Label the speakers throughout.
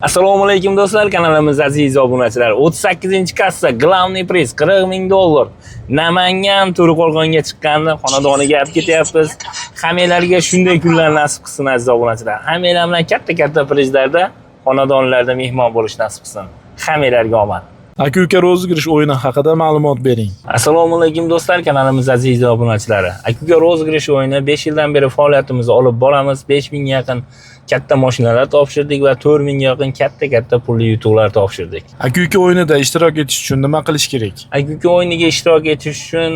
Speaker 1: Assalomu alaykum do'stlar, kanalimiz aziz obunachilar. 38-kassa Glawniy priz $40,000. Namangan To'raqo'rg'onga chiqqanda xonadoniga olib ketyapmiz. Hammalarga shunday kunlar nasib qilsin aziz obunachilar. Hammalar bilan katta prizlarda, xonadonlarda mehmon bo'lish nasib qilsin. Hammalarga omad.
Speaker 2: Aka-uka rozgirish o'yini haqida ma'lumot bering.
Speaker 1: Assalomu alaykum do'stlar, kanalimiz aziz obunachilari. Aka-uka rozgirish o'yini 5 yildan beri faoliyatimizni olib boramiz. 5000 ga yaqin katta mashinalar topshirdik va 4000 ga yaqin katta pulli yutuqlar topshirdik.
Speaker 2: Aka-uka o'yinida ishtirok etish uchun nima qilish kerak?
Speaker 1: Aka-uka o'yiniga ishtirok etish uchun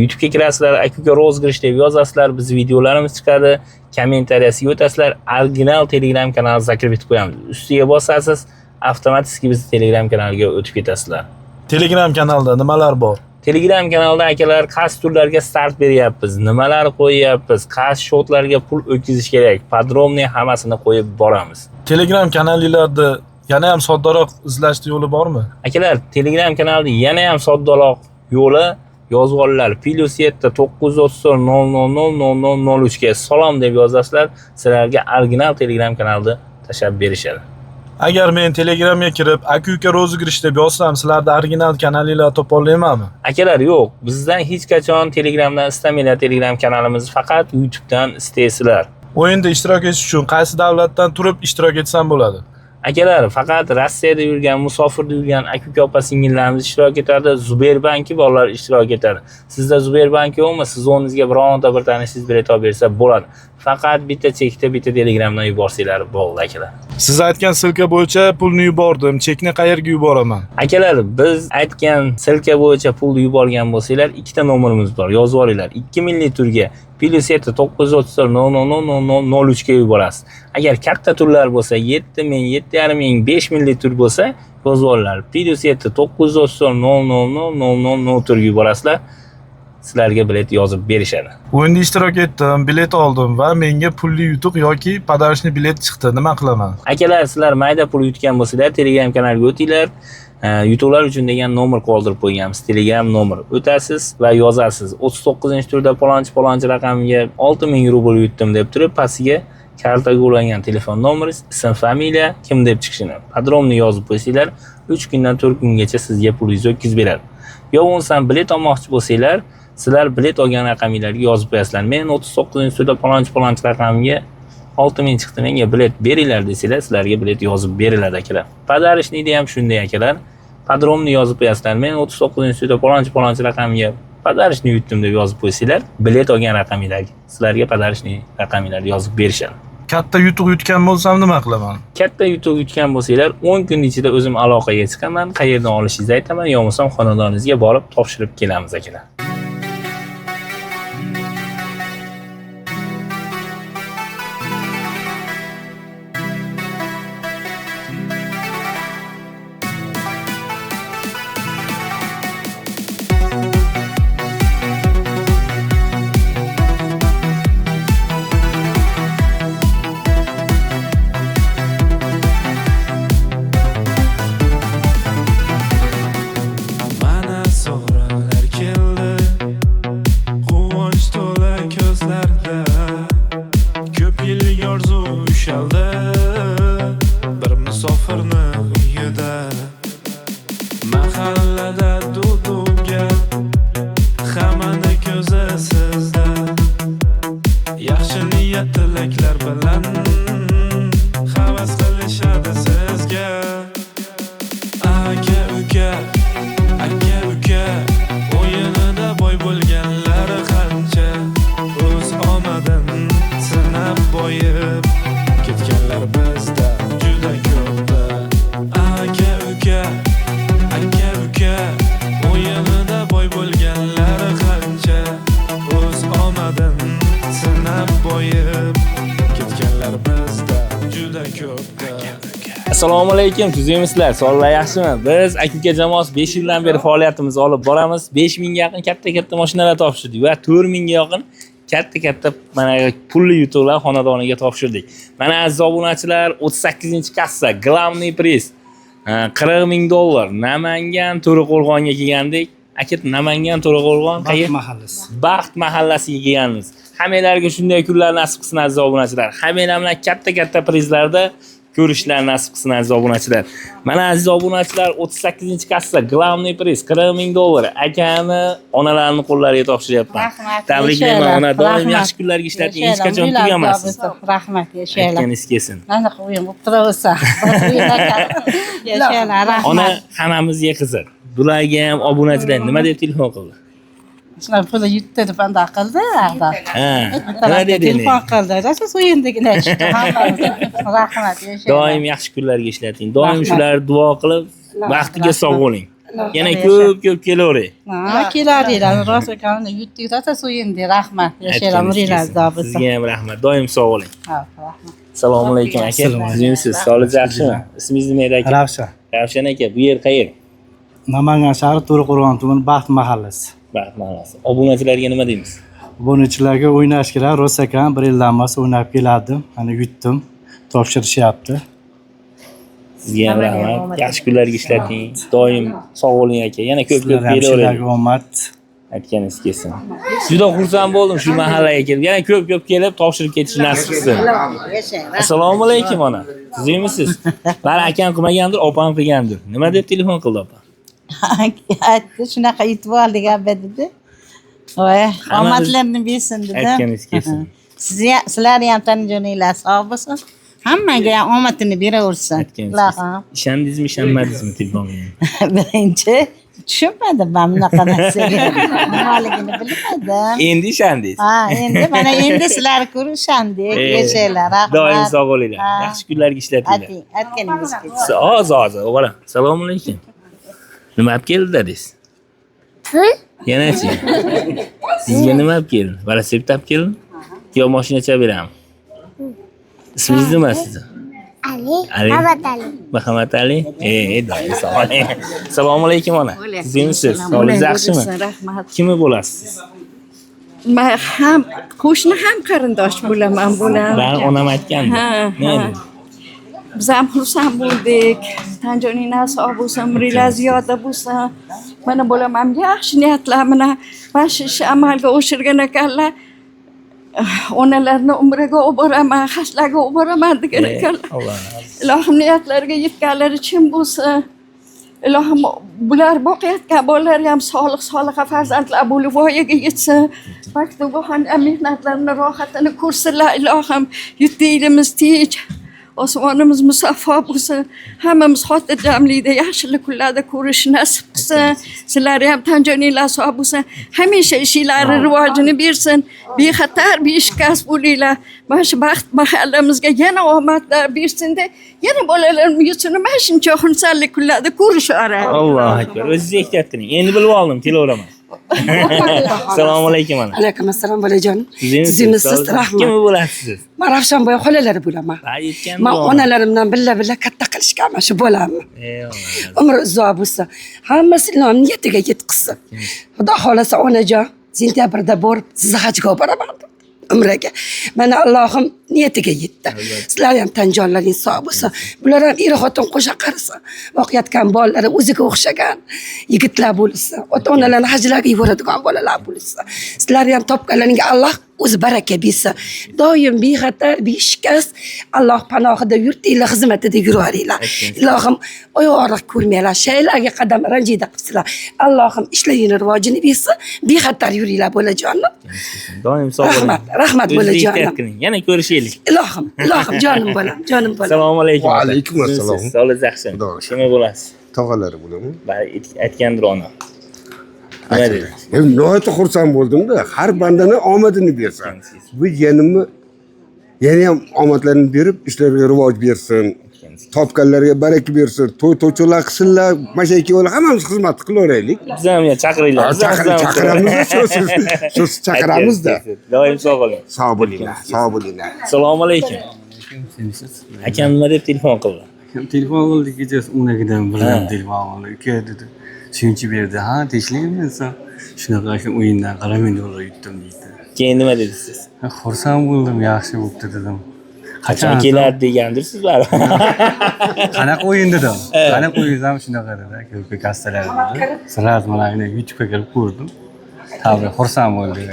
Speaker 1: YouTube'ga kirasizlar, Aka-uka rozgirish deb yozasizlar, biz videolarimiz chiqadi, kommentariyasiga o'tasizlar, original Telegram kanalimizni zakr etib qo'yamiz. Ustiga bosasiz, avtomatik biz Telegram kanaliga o'tib ketasizlar.
Speaker 2: Telegram kanalda nimalar bor?
Speaker 1: Telegram kanalda akalar qaysi turlarga start beryapmiz, nimalar qo'yyapmiz, qaysi shotlarga pul o'tkazish kerak, podrobniy hammasini qo'yib boramiz.
Speaker 2: Telegram kanallarda yana ham soddaroq izlashning yo'li bormi?
Speaker 1: Akalar, Telegram kanalida yana ham soddaroq yo'li yozib olinglar. +7 934 000003 ga salom deb yozasizlar, sizlarga original Telegram kanalida tashlab berishadi.
Speaker 2: Agar men Telegramga kirib, aka-uka rozgirish deb yozsam, sizlarda original kanalinglar topa olaymanmi?
Speaker 1: Akalar, yo'q. Bizdan hech qachon Telegramdan istamanglar, Telegram kanalimizni faqat YouTubedan istaysizlar.
Speaker 2: O'yinda ishtirok etish uchun qaysi davlatdan turib ishtirok etsam bo'ladi?
Speaker 1: Akalar, faqat Rossiyada yurgan, musofirda yurgan aka-uka opa-singillarimiz ishtirok etadi, Sberbanki bolalar ishtirok etadi. Sizda Sberbanki yo'qmi? Siz o'zingizga bironta bir tanishingiz bilet olib bersa bo'ladi. Faqat bitta chekda bitta Telegramdan yuborsanglar bo'ldi akalar.
Speaker 2: Siz aytgan silka bo'yicha pulni yubordim. Chekni qayerga yuboraman?
Speaker 1: Akalar, biz aytgan silka bo'yicha pulni yuborgan bo'lsanglar, ikkita nomerimiz bor. Yozib olinglar. 2 milliy turga +7 934 000003 ga yuborasiz. Agar katta turlar bo'lsa, 7000, 7500, 5 milliy tur bo'lsa, yozib olinglar. +7 934 000003 ga yuborasizlar. Sizlarga bilet yozib berishadi.
Speaker 2: O'yinda ishtirok etdim, bilet oldim va menga pulli yutuq yoki podarishni bilet chiqdi. Nima qilaman?
Speaker 1: Akalar, sizlar mayda pul yutgan bo'lsanglar, Telegram kanaliga o'tinglar. Yutuqlar uchun degan nomer qoldirib qo'yganmiz. Telegram nomer. O'tasiz va yozasiz. 39-turda palonchi raqamga 6000 rubl yutdim deb turib, pastiga kartaga ulangan telefon nomeringiz, ism, familiya, kim deb chiqishini, podrobniy yozib qo'ysanglar, 3 kundan 4 kungacha sizga pulingizni o'tkazib beradi. Yo bo'lmasa bilet olmoqchi bo'lsanglar, sizlar bilet olgan raqamingizga yozib qo'yasizlar. Men 39-turda palonchi raqamga 6000 chiqdi, menga bilet beringlar desanglar, sizlarga bilet yozib beriladi akalar. Podarishniyda ham shunday akalar. Podrobniy yozib qo'yasizlar. Men 39-turda palonchi raqamga podarishni yutdim deb yozib qo'ysanglar, bilet olgan raqamingizga sizlarga podarishni raqaminglarni yozib berishadi.
Speaker 2: Katta yutuq yutgan bo'lsam nima qilaman?
Speaker 1: Katta yutuq yutgan bo'lsanglar, 10 kun ichida o'zim aloqaga chiqaman, qayerdan olishingizni aytaman, yo bo'lmasa xonadoningizga borib topshirib kelamiz akalar.
Speaker 3: Bir musofirni uyida mahallada duduga hammani ko'zi sizda yaxshi niyat tilaklar bilan havas qilishadi sizga aka-uka o'yinida boy bo'lganlar qancha o'z omadin sinab boyib ketganlar bizda juda ko'pda aka-uka o'yinida boy bo'lganlar qancha o'z omadin sinab boyib ketganlar bizda juda ko'pda.
Speaker 1: Assalomu alaykum, tuzyapsizlar? Sog'lar yaxshimi? Biz aka-uka jamoasi 5 yildan beri faoliyatimizni olib boramiz. 5000 ga yaqin katta mashinalar topshirdik va 4000 ga yaqin katta mana pulli yutuqlar xonadoniga topshirdik. Mana aziz obunachilar, 38-kassa Glawniy priz $40,000 Namangan To'raqo'rg'onga kelgandik. Aka, Namangan To'raqo'rg'on qayer?
Speaker 4: mahallasi.
Speaker 1: Baxt mahallasiga kelganmiz. Hammalarga shunday kunlar nasib qilsin aziz obunachilar. Hammalar bilan katta prizlarda ko'rishlar nasib qilsin aziz obunachilar. Mana aziz obunachilar 38-kassa главный priz $40,000 akani onalarini qo'llariga topshiryapman.
Speaker 4: Rahmat.
Speaker 1: Tabriklayman ona, doim
Speaker 4: Rahmat.
Speaker 1: yaxshi kunlarga ishlating, hech
Speaker 4: Yashaylar,
Speaker 1: qachon
Speaker 4: uylar
Speaker 1: tugamasiz.
Speaker 4: bor, rahmat, yashaylar.
Speaker 1: Aytganingiz kelsin.
Speaker 4: Mana qo'yim, o'tiraversa. Yashaylar, rahmat.
Speaker 1: Ona hammamizga qiziq. Bularga ham obunachilar nima deb telefon qildi?
Speaker 4: Shular puli yutdi deb anda qildi.
Speaker 1: Ha, nima dedi?
Speaker 4: Telefon qildi. Rosa o'yindagina ishdi. Rahmat, yashaylar.
Speaker 1: Doim yaxshi kunlarga ishlating. Doim shular duo qilib, vaqtiga sog' bo'ling. Yana ko'p kelavering.
Speaker 4: Ha, kelaringlar. Rosa ekanini yutdik, rosa o'yindi. Rahmat, yashaylar, muringlar zobit.
Speaker 1: Sizga ham rahmat. Doim sog' bo'ling.
Speaker 4: Ha, rahmat.
Speaker 1: Assalomu alaykum aka. Sizimsiz, sog'lik yaxshimi? Ismingiz nima edi aka?
Speaker 5: Ravshan.
Speaker 1: Ravshan aka, bu yer qayer?
Speaker 5: Namangan shahri To'raqo'rg'on tumani Baxt mahallasi.
Speaker 1: Baxt mahallasi. Obunachilarga nima deymiz?
Speaker 5: Bunuchilarga o'ynash kerak. Rosakan bir yildan beri o'ynab keladim. Mana yutdim. Topshirishyapti.
Speaker 1: Sizga ham rahmat. Yaxshi kunlarga ishlating. Doim sog' bo'ling aka. Yana ko'p
Speaker 5: Sizlarga
Speaker 1: kelavering.
Speaker 5: omad.
Speaker 1: Aytganingiz kelsin. Juda xursand bo'ldim shu mahallaga kelib. Yana ko'p kelib topshirib ketish nasib qilsin. Assalomu alaykum ona. Sizmisiz? Bari akam qilmagandir, opam qilgandir. Nima deb telefon qildi opa?
Speaker 4: Aytdi, shunaqa yutib oldik abba dedi. Voy, omadlarni bersin dedi.
Speaker 1: Aytganingiz kelsin.
Speaker 4: Sizlar ham tanjoninglar sog' bo'lsin. Hammaga ham omadini beraversin.
Speaker 1: Aytganingiz. Ishondingizmi, ishonmadingizmi telefonga?
Speaker 4: Birinchi tushunmadim men bunaqa narsaga. Nimaligini bilmadim.
Speaker 1: Endi ishondingiz.
Speaker 4: Ha, endi sizlar ko'rishandik. Yashaylar, rahmat.
Speaker 1: Doim sog' bo'linglar. Yaxshi kunlarga ishlatinglar.
Speaker 4: Aytganingiz kelsin.
Speaker 1: Hozir, o'g'lim. Assalomu alaykum. Nima olib keldi dedingiz? Pul? Yanachi. Sizga nima olib keldi? Velosiped olib keldi? Yo mashina chap berami? Ismingiz nima sizni? Ali. Muhammad Ali. Doim sog' bo'ling. Assalomu alaykum ona. Sizmisiz? Sog'ligingiz yaxshimi?
Speaker 6: Rahmat.
Speaker 1: Kimi bo'lasiz?
Speaker 6: Men ham qo'shni ham qarindosh bo'laman bular.
Speaker 1: Ben onam aytgandi. Ne dedi?
Speaker 6: Biz ham xursand bo'ldik. Tanjoningiz sog' bo'lsin, umringiz ziyoda bo'lsin. Mana bolam ham yaxshi niyatlar bilan mana shu ishni amalga oshirgan ekanlar. Onalarni umriga olib boraman, hajlarga olib boraman degan ekanlar. Ilohim niyatlariga yetganlari chin bo'lsin. Ilohim bular boqayotgan bolalar ham solih farzandlar bo'lib voyaga yetsin. Maktubi ham mehnatlarini rohatini ko'rsinlar. Ilohim yurtimiz tinch, osmonimiz musaffo bo'lsin. Hammamiz xotirjamlikda, yaxshilik kunlarda ko'rish nasib qilsin. Sizlar ham tanjoninglar sog' bo'lsin. Hamisha ishingizni rivojini bersin. Bexatar, beshikast bo'linglar. Mana shu baxt mahallamizga yana omadlar bersin-da, yana bolalarim yursin. Mana shuncha xursandlik kunlarda ko'rishaveradi.
Speaker 1: Allohu akbar. O'zingiz ehtiyot qiling. Endi bilib oldim, kelaveraman. Assalomu alaykum ana.
Speaker 7: Alaykum assalom bolajonim.
Speaker 1: Sizmisiz?
Speaker 7: Rahmat.
Speaker 1: Kim bo'lasiz?
Speaker 7: Men Ravshanboy xolalari bo'laman. Men onalarimdan billa katta qilishganman shu bolamni. Umri uzoq bo'lsa, hammasi ilohim niyatiga yetkazsin. Xudo xolasa onajon, sentyabrda borib sizni hajga olib boraman. Umraga. Mana Allohim niyatiga yetdi. Sizlar ham tanjonlaringiz sog' bo'lsin. Bular ham er xotin qo'sha qarasin. Voqiyatgan bolalari o'ziga o'xshagan yigitlar bo'lsin. Ota-onalarni hajlarga yuboradigan bolalar bo'lsin. Sizlar ham topganlaringga Alloh o'zi baraka bersin. Doim bexatar, beshikast Alloh panohida yurtinglar, xizmatida yuraveringlar. Ilohim oyoqliq ko'rmanglar, shaylarga qadam ranjida qilsinlar. Allohim ishlaringni rivojini bersin. Bexatar yuringlar bolajonim.
Speaker 1: Doim sog' bo'ling.
Speaker 7: Rahmat bolajonim.
Speaker 1: Yana ko'rishaylik.
Speaker 7: Ilohim jonim bolam.
Speaker 1: Assalomu alaykum.
Speaker 8: Va alaykum assalom.
Speaker 1: Sog'ligingiz yaxshimi? Kimi bo'lasiz?
Speaker 8: Tog'alari bo'laman.
Speaker 1: Bari aytgandir ona. Nima dedi?
Speaker 8: Nihoyatda xursand bo'ldimda. Har bandani omadini bersin. Bu yenimni yana ham omadlarini berib, ishlariga rivoj bersin. Topganlarga baraka bersin. To'ycho'lar qilsinlar, mashayka bo'lar, hammamiz xizmat qilaveraylik.
Speaker 1: Biz ham chaqiringlar.
Speaker 8: Chaqiramiz, chaqiramiz-da.
Speaker 1: Doim sog' bo'ling.
Speaker 8: Sog' bo'linglar, sog' bo'linglar.
Speaker 1: Assalomu alaykum. Akam nima deb telefon qildi?
Speaker 5: Telefon qildi kechasi unagidan bilan telefon qildi. Uka dedi. Shuncha berdi. Ha, tinchlikmisan? Shunaqa shu o'yindan $40,000 yutdim deydi.
Speaker 1: Keyin nima dedingiz siz?
Speaker 5: Xursand bo'ldim, yaxshi bo'pti dedim.
Speaker 1: Qachon keladi degandirsiz bari.
Speaker 5: Qanaqa o'yin dedim. Qanaqa o'yin ham shunaqa dedi. Ko'p kastalar dedi. Sirrat mana YouTube'ga kirib ko'rdim. Tabii, xursand bo'ldik.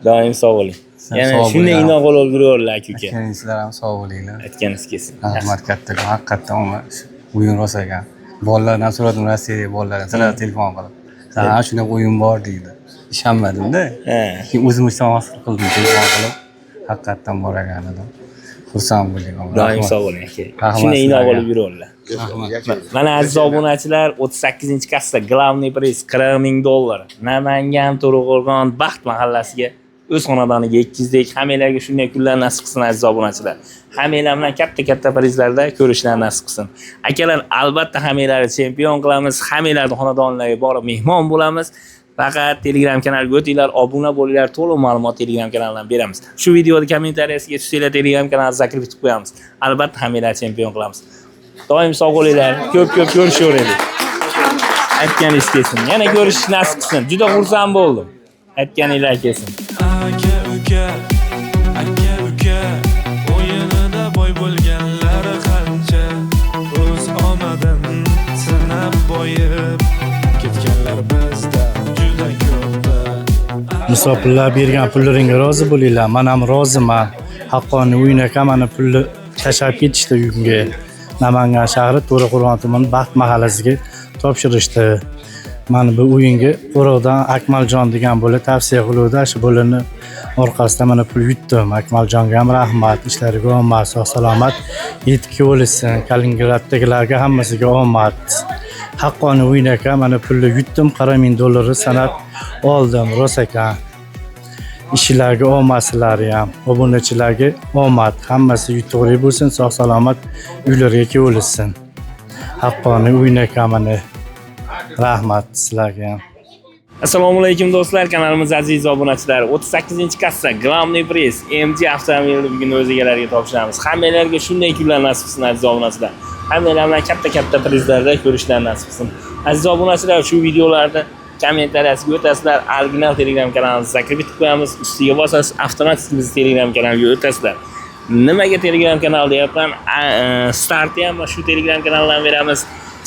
Speaker 1: Doim sog' bo'ling. Yana
Speaker 5: sog'
Speaker 1: shunday
Speaker 5: bo'ling.
Speaker 1: inoq bo'lib yuraverlar aka.
Speaker 5: Sizlar ham sog' bo'linglar.
Speaker 1: Aytganingiz kelsin.
Speaker 5: Rahmat kattakon, haqiqatdan o'yin rosa ekan. Bolalardan so'radim, Rossiyaga bolalardan sizlar telefon qilib. Sana shunday o'yin bor deydi. Ishonmadim-da. Keyin o'zim hosil qildim telefon qilib. Haqiqatdan bor ekan dedim. Xursand bo'ldik.
Speaker 1: Doim sog' bo'ling aka. Shunday inoq bo'lib yuraverlar. Mana aziz obunachilar, 38-kassa Glavniy priz $40,000. Namangan To'raqo'rg'on Baxt mahallasiga o'z xonadoniga 200 dek. Hammanglarga shunday kunlar nasib qilsin aziz obunachilar. Hammanglar bilan katta prizlarda ko'rishlar nasib qilsin. Akalar, albatta hammanglarni chempion qilamiz. Hammanglarni xonadonlarga borib mehmon bo'lamiz. Faqat Telegram kanaliga o'tinglar, obuna bo'linglar, to'liq ma'lumot Telegram kanalidan beramiz. Shu videoni kommentariyasiga tushsanglar Telegram kanalini zakrib etib qo'yamiz. Albatta hammanglarni chempion qilamiz. Doim sog' bo'linglar, ko'p ko'rishaveraylik. Aytganingiz kelsin. Yana ko'rish nasib qilsin. Juda xursand bo'ldim. Aytganinglar kelsin.
Speaker 3: Aka uka o'yinida boy bo'lganlar qancha, o'z omadin sinab boyib ketganlar bizda juda ko'pda.
Speaker 2: Musofirlar bergan pullaringga rozi bo'linglar. Men ham roziman. Haqqoniy o'yin ekan, mana pulni tashlab ketishdi uyimga. Namangan shahri To'raqo'rg'on tumani Baxt mahallasiga topshirishdi. Mana bu o'yinga Qo'roqdan Akmaljon degan bola tavsiya qiluvdi. Shu bolani orqasida mana pul yutdim. Akmaljonga ham rahmat. Ishlariga omad, sog' salomat yetib o'lsin. Kaliningraddagi hammasiga omad. Haqqoniy o'yin ekan, mana pulni yutdim. $40,000 sanab oldim. Rosa ekan. Ishlarga omad sizlarga ham, obunachilarga omad. Hammasi yutuqli bo'lsin, sog' salomat uylariga kelsin. Haqqoniy o'yin ekan mana. Rahmat sizlarga ham.
Speaker 1: Assalomu alaykum do'stlar, kanalimiz aziz obunachilar. 38-kassa Glavniy priz MG avtomobilini bugun o'z egalariga topshiramiz. Hammanglarga shunday kunlar nasib qilsin aziz obunachilar. Hammanglar bilan katta prizlarda ko'rishlar nasib qilsin. Aziz obunachilar, shu videolarni kommentariyasiga o'tasizlar, original Telegram kanalimizni zakrib etib qo'yamiz. Ustiga bosasiz, avtomatik biz Telegram kanaliga o'tasizlar. Nimaga Telegram kanal deyapman? Startni ham shu Telegram kanaldan beramiz.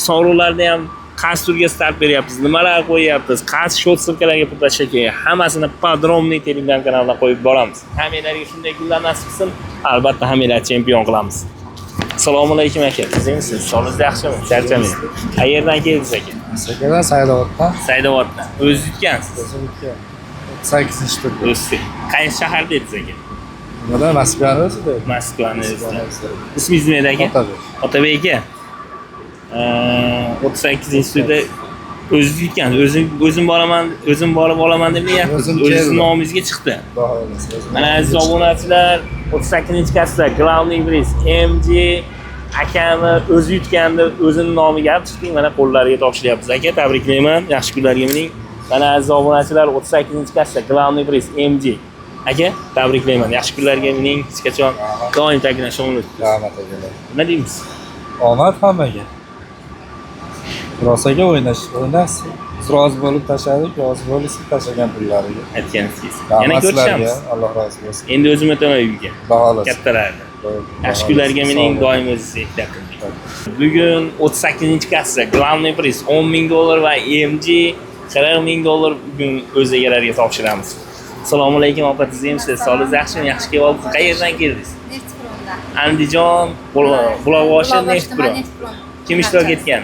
Speaker 1: Sovrinlarni ham qaysi turga start beryapmiz, nimalar qo'yyapmiz, qaysi shot sirkalarga pul tashlashga, hammasini podrobniy Telegram kanalidan qo'yib boramiz. Hammanglarga shunday kunlar nasib qilsin. Albatta hammanglarni chempion qilamiz. Assalomu alaykum aka. Sizingizsiz, sog'ligingiz yaxshimi? Charchamang. Qayerdan keldingiz aka?
Speaker 2: Sakadan Saidoboddan.
Speaker 1: Saidoboddan. O'zingiz yutgansiz?
Speaker 2: O'zim yutgan. 8-turda.
Speaker 1: O'zsiz. Qaysi shaharda edingiz aka?
Speaker 2: Mana Moskvani o'zida.
Speaker 1: Moskvani o'zida. Ismingiz nima edi aka?
Speaker 2: Otabek.
Speaker 1: Otabek aka. 38-turda o'zingiz yutgansiz. O'zim borib olaman deb niyapsiz. O'zingiz nomingizga chiqdi. Mana aziz obunachilar, 38-kassa Glavniy priz MG akani o'zi yutganda o'zining nomiga olib chiqdik. Mana qo'llariga topshiryapmiz aka. Tabriklayman. Yaxshi kunlarga mening. Mana aziz obunachilar, 38-kassa Glavniy priz MG. Aka, tabriklayman. Yaxshi kunlarga mening. Hech qachon doim ta'kidlashimiz.
Speaker 2: Rahmat akalar.
Speaker 1: Nima deymiz?
Speaker 2: Omad hammaga. Rosaga o'ynash. Biz rozi bo'lib tashladik, rozi bo'lishib tashlagan pullariga.
Speaker 1: Aytganingiz. Yana ko'rishamiz.
Speaker 2: Alloh rozi bo'lsin.
Speaker 1: Endi o'zim o'taman uyga.
Speaker 2: Baholas.
Speaker 1: Kattalarni. Yaxshi kunlarga mening doim o'zingizga yaqin. Bugun 38-kassa Glavniy priz $10,000 va MG $40,000 bugun o'z egalariga topshiramiz. Assalomu alaykum opa, sizimsiz? Sog'ligingiz yaxshimi? Yaxshi kelyapsiz. Qayerdan keldingiz?
Speaker 9: Neftprondan.
Speaker 1: Andijon, Buloqboshi, Neftpron. Kim ishtirok etgan?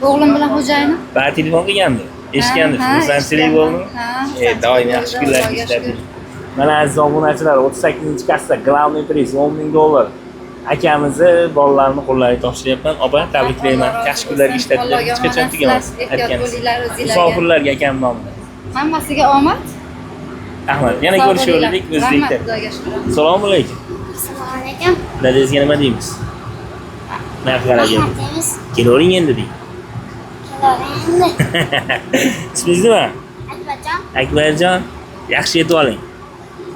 Speaker 9: O'g'lim bilan xo'jayinim.
Speaker 1: Va telefon qilgandi. Eshitgandi. Xursandchilik bo'ldimi? Doim yaxshi kunlarga ishlab. Mana aziz obunachilar, 38-kassa Glavniy priz $10,000. Akamizni bolalarini qo'llariga topshiryapman. Opa, tabriklayman. Yaxshi kunlarga ishlatdilar. Hech qachon tugamas.
Speaker 9: Ehtiyot bo'linglar o'zingizlarga.
Speaker 1: Musofirlarga akam nomidan.
Speaker 9: Hammasiga omad.
Speaker 1: Rahmat. Yana ko'rishaverdik o'zlikda. Assalomu alaykum.
Speaker 9: Assalomu alaykum.
Speaker 1: Dadangizga nima deymiz? Narxlarga. Kelavering endi deng. Ismingiz nima?
Speaker 9: Akbarjon.
Speaker 1: Akbarjon. Yaxshi yetib oling.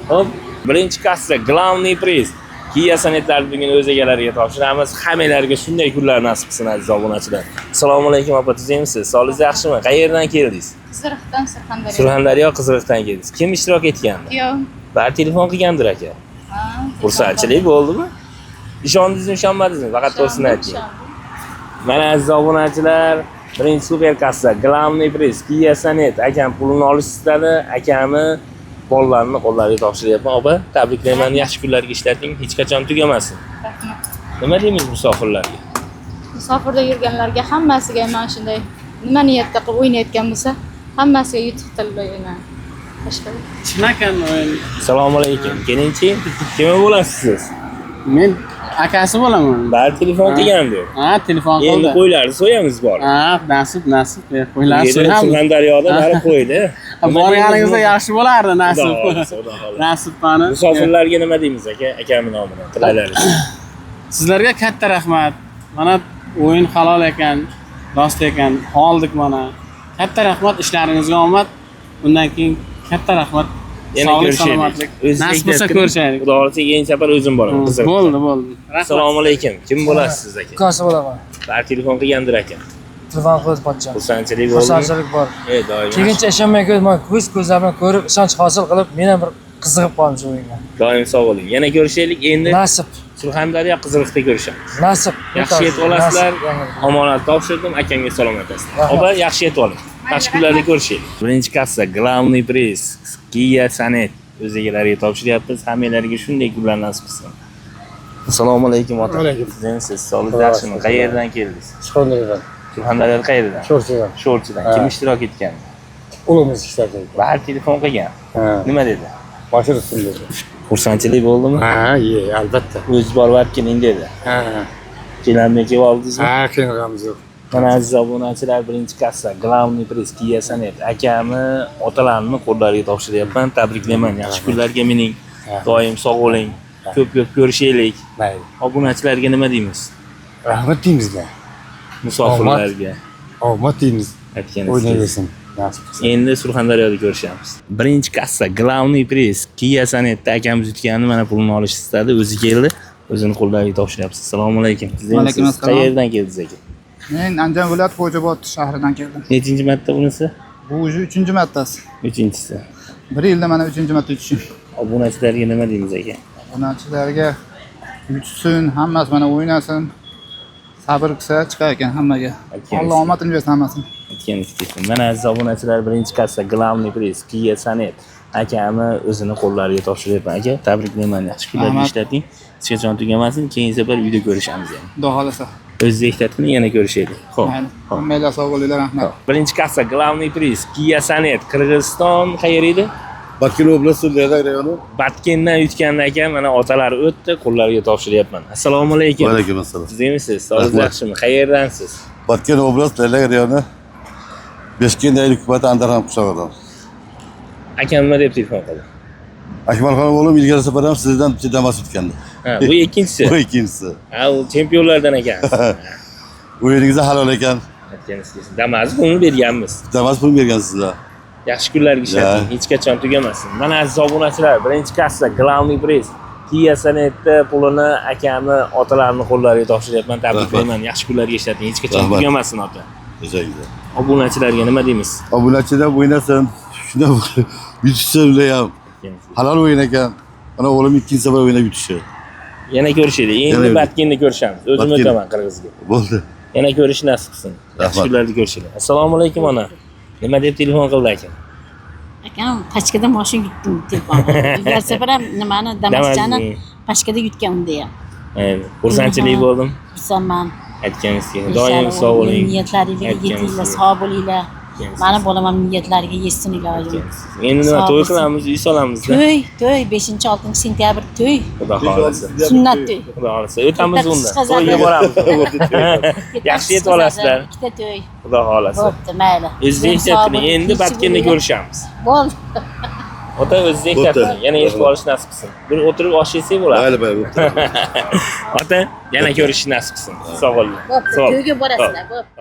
Speaker 1: Xo'p, birinchi kassa Glavniy priz Kia Sonetr'ni bugun o'z egalariga topshiramiz. Hammanglarga shunday kunlar nasib qilsin aziz obunachilar. Assalomu alaykum opa, sizimsiz? Sog'ligingiz yaxshimi? Qayerdan keldingiz?
Speaker 9: Qiziriqdan Surxondaryo.
Speaker 1: Surxondaryo, Qiziriqdan keldingiz. Kim ishtirok etgandi?
Speaker 9: Yo'q.
Speaker 1: Bar telefon qilgandir aka. Xursandchilik bo'ldimi? Ishondingizmi, ishonmadingizmi? Faqat to'g'risini ayting. Mana aziz obunachilar, Birinchi super kassa, Glawniy priz, Kia Sonet. Akam pulini olish istadi, akamni bolalarni qo'llariga topshiryapman. Opa, tabriklayman, yaxshi kunlarga ishlating, hech qachon tugamasin.
Speaker 9: Rahmat.
Speaker 1: Nima deymiz musofirlarga?
Speaker 9: Musofirda yurganlarga hammasiga mana shunday nima niyatda qilib o'ynayotgan bo'lsa, hammasiga yutuq tilayman. Boshqa.
Speaker 10: Chinakam o'yin.
Speaker 1: Assalomu alaykum. Kelinchi, kim bo'lasiz siz?
Speaker 10: Men akasi bo'laman.
Speaker 1: Bari telefon qilgandi.
Speaker 10: Ha, telefon
Speaker 1: Endi
Speaker 10: qildi.
Speaker 1: qo'ylarni so'yamiz bor.
Speaker 10: Ha, nasib. Qo'ylar so'yamiz.
Speaker 1: Surxondaryoda bari qo'ydi.
Speaker 10: Borganingizda yaxshi bo'lardi, nasib. Nasib qani.
Speaker 1: Musofirlarga nima deymiz aka? Akamning nomidan tilaylaringiz.
Speaker 10: Sizlarga katta rahmat. Mana o'yin halol ekan, rost ekan, oldik mana. Katta rahmat, ishlaringizga omad. Undan keyin katta rahmat.
Speaker 1: Yana ko'rishaylik.
Speaker 10: Nasib bo'lsa ko'rishaylik.
Speaker 1: Xudo xolasa keyin safar o'zim boraman. Qiziq.
Speaker 10: Bo'ldi.
Speaker 1: Assalomu alaykum. Kim bo'lasiz siz aka?
Speaker 11: Ukasi bo'laman.
Speaker 1: Bari telefon qilgandir aka.
Speaker 11: Telefon qilib pochcham.
Speaker 1: Xursandchilik bo'ldi.
Speaker 11: Xursandchilik bor.
Speaker 1: Doim.
Speaker 11: Keyincha ishonmay ko'zman, ko'zlarimdan ko'rib, ishonch hosil qilib, men ham bir qiziqib qoldim shu o'yinga.
Speaker 1: Doim sog' bo'ling. Yana ko'rishaylik. Endi
Speaker 11: Nasib.
Speaker 1: Surxondaryo Qiziriqda ko'rishamiz.
Speaker 11: Nasib.
Speaker 1: Yaxshi yetib olasizlar. Omonat topshirdim, akamga salom aytasizlar. Opa, yaxshi yetib oling. Yaxshi kunlarda ko'rishaylik. Birinchi kassa Glawniy priz, Kia Sonet o'z egalariga topshiryapmiz. Hammanglarga shunday kunlar nasib qilsin. Assalomu alaykum ota. Siz sog'lik yaxshimi? Qayerdan keldingiz? Surxondaryoda qayerdan? Sho'rchidan. Kim ishtirok etgan?
Speaker 12: O'g'limiz ishlardi.
Speaker 1: Bari telefon qilgan. Nima dedi?
Speaker 12: Boshirsin dedi.
Speaker 1: Xursandchilik bo'ldimi?
Speaker 12: Albatta.
Speaker 1: O'zingiz borib keling dedi. Kelamga kelib oldingizmi?
Speaker 12: Kelganimiz yo'q.
Speaker 1: Mana aziz obunachilar, birinchi kassa Glawniy priz Kia Sonet. Akamni otalarimni qo'llariga topshiryapman. Tabriklayman. Yaxshi kunlarga mening. Doim sog' bo'ling. Ko'p ko'rishaylik.
Speaker 12: Mayli.
Speaker 1: Obunachilarga nima deymiz?
Speaker 12: Rahmat deymizlar.
Speaker 1: Musofirlarga.
Speaker 12: Omad deymiz.
Speaker 1: Aytganingiz.
Speaker 12: O'ynayversin.
Speaker 1: Endi Surxondaryoda ko'rishamiz. Birinchi kassa Glawniy priz Kia Sonetda akamiz yutganini mana pulini olish istadi. O'zi keldi. O'zini qo'llariga topshiryapsiz. Assalomu alaykum.
Speaker 13: Alaykum assalom.
Speaker 1: Qayerdan keldingiz aka?
Speaker 13: Men Andijon viloyati Xo'jobod shahridan keldim.
Speaker 1: Nechinchi marta bunisi?
Speaker 13: Bu o'zi 3-martasi.
Speaker 1: Uchinchisi.
Speaker 13: Bir yilda mana 3-marta yutishim.
Speaker 1: Obunachilarga nima deymiz aka?
Speaker 13: Obunachilarga yutsin, hammasi mana o'ynasin. Sabr qilsa chiqar ekan hammaga. Alloh omadini bersin hammasini.
Speaker 1: Aytganingiz kelsin. Mana aziz obunachilar, birinchi kassa Glawniy priz Kia Sonet. Akami o'zini qo'llariga topshiryapman aka. Tabriklayman. Yaxshi kunlarga ishlating. Hech qachon tugamasin. Keyin safar uyda ko'rishamiz ham.
Speaker 13: Xudo xolasa.
Speaker 1: O'zingiz ishlatini yana ko'rishaylik. Xo'p.
Speaker 13: Hammanglar sog' bo'linglar, rahmat.
Speaker 1: Birinchi kassa Glawniy priz Kia Sonet. Qirg'iziston qayer edi?
Speaker 14: Batken oblasti Lerdak rayoni.
Speaker 1: Batkendan yutgandan keyin mana otalari o'tdi, qo'llariga topshiryapman. Assalomu alaykum.
Speaker 14: Va alaykum assalom.
Speaker 1: Sizmisiz? Sog'lik yaxshimi? Qayerdansiz?
Speaker 14: Batken oblasti Lerdak rayoni. Beshkent davlat hukumati Andarxon qishlog'idan.
Speaker 1: Akam nima deb telefon qildi?
Speaker 14: Akmalxon o'g'lim ilgari safar ham sizdan bitta damas o'tgandi.
Speaker 1: Ha, bu ikkinchisi.
Speaker 14: Bu ikkinchisi.
Speaker 1: Ha, u chempionlardan ekan.
Speaker 14: O'yiningiz halol ekan.
Speaker 1: Aytganingiz. Damas pulni berganmiz.
Speaker 14: Damas pul bergansizlar.
Speaker 1: Yaxshi kunlarga ishlating, hech qachon tugamasin. Mana aziz obunachilar, birinchi kassa Glawniy priz Kia Sonetda pulini akamni otalarini qo'llariga topshiryapman. Tabriklayman. Yaxshi kunlarga ishlating, hech qachon tugamasin ota.
Speaker 14: Teşekkürler.
Speaker 1: Obunachilarga nima deymiz?
Speaker 14: Obunachilar o'ynasin. Shunda yutishsa ham halol o'yin ekan. Mana o'g'lim ikkinchi safar o'ynab yutishi.
Speaker 1: Yana ko'rishaylik. Endi Batkenda ko'rishamiz. O'zim o'taman Qirg'izga.
Speaker 14: Bo'ldi.
Speaker 1: Yana ko'rish nasib qilsin. Yaxshi kunlarda ko'rishaylik. Assalomu alaykum ona. Nima deb telefon qildi aka?
Speaker 4: Akam pachkada mashina yutdim telefon. Ilgari safar ham nimani Damaschani pachkada yutgan unda ham.
Speaker 1: Xursandchilik bo'ldim.
Speaker 4: Xursandman.
Speaker 1: Aytganingiz kelin. Doim sog' bo'ling.
Speaker 4: Niyatlaringizga yetinglar, sog' bo'linglar. Mani bolam ham niyatlariga yetsin iloyim.
Speaker 1: Endi nima to'y qilamiz, uy solamizda.
Speaker 4: To'y 5-6 sentyabr to'y.
Speaker 1: Xudo xolasa.
Speaker 4: Sunnat to'y.
Speaker 1: Xudo xolasa. O'tamiz unda. To'yga boramiz. Yaxshi yetib olasizlar.
Speaker 4: Ikkita to'y.
Speaker 1: Xudo xolasa.
Speaker 4: Bo'pti, mayli.
Speaker 1: O'zbekistonda endi Batkenda ko'rishamiz.
Speaker 4: Bo'ldi.
Speaker 1: Ota o'zbekistonda yana yetib olish nasib qilsin. Bir o'tirib osh yesak bo'ladi.
Speaker 14: Mayli.
Speaker 1: Ota yana ko'rish nasib qilsin. Sog' bo'ling.
Speaker 4: Bo'pti, to'yga borasizlar. Bo'pti.